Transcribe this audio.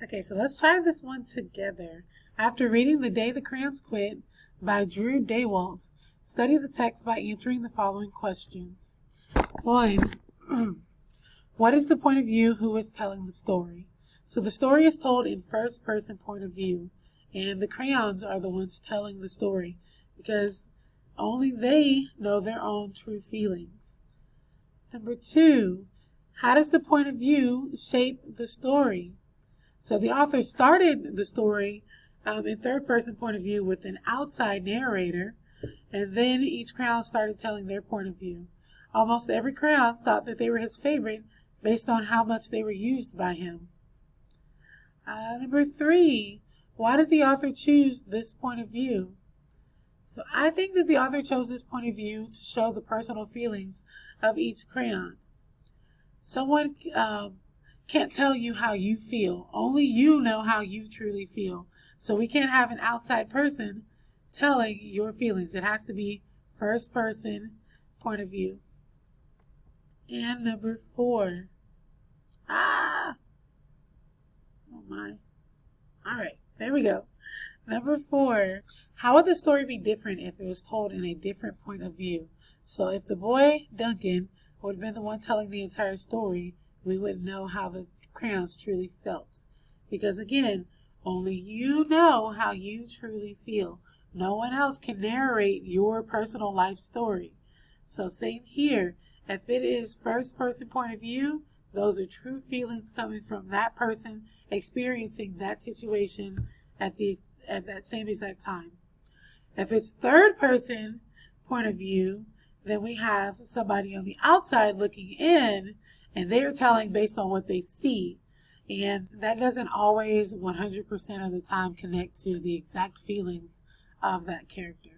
Okay, so let's try this one together. After reading The Day the Crayons Quit by Drew Daywalt, study the text by answering the following questions. 1. What is the point of view? Who is telling the story? So the story is told in first person point of view, and the crayons are the ones telling the story because only they know their own true feelings. Number 2, how does the point of view shape the story? So the author started the story in third person point of view with an outside narrator, and then each crayon started telling their point of view. Almost every crayon thought that they were his favorite based on how much they were used by him. Number 3, why did the author choose this point of view? So I think that the author chose this point of view to show the personal feelings of each crayon. Someone can't tell you how you feel. Only you know how you truly feel. So we can't have an outside person telling your feelings. It has to be first person point of view. And number 4. Oh my. All right, there we go. Number 4. How would the story be different if it was told in a different point of view? So if the boy, Duncan, would have been the one telling the entire story, we wouldn't know how the crayons truly felt. Because again, only you know how you truly feel. No one else can narrate your personal life story. So same here. If it is first person point of view, those are true feelings coming from that person experiencing that situation at that same exact time. If it's third person point of view, then we have somebody on the outside looking in, and they're telling based on what they see. And that doesn't always 100% of the time connect to the exact feelings of that character.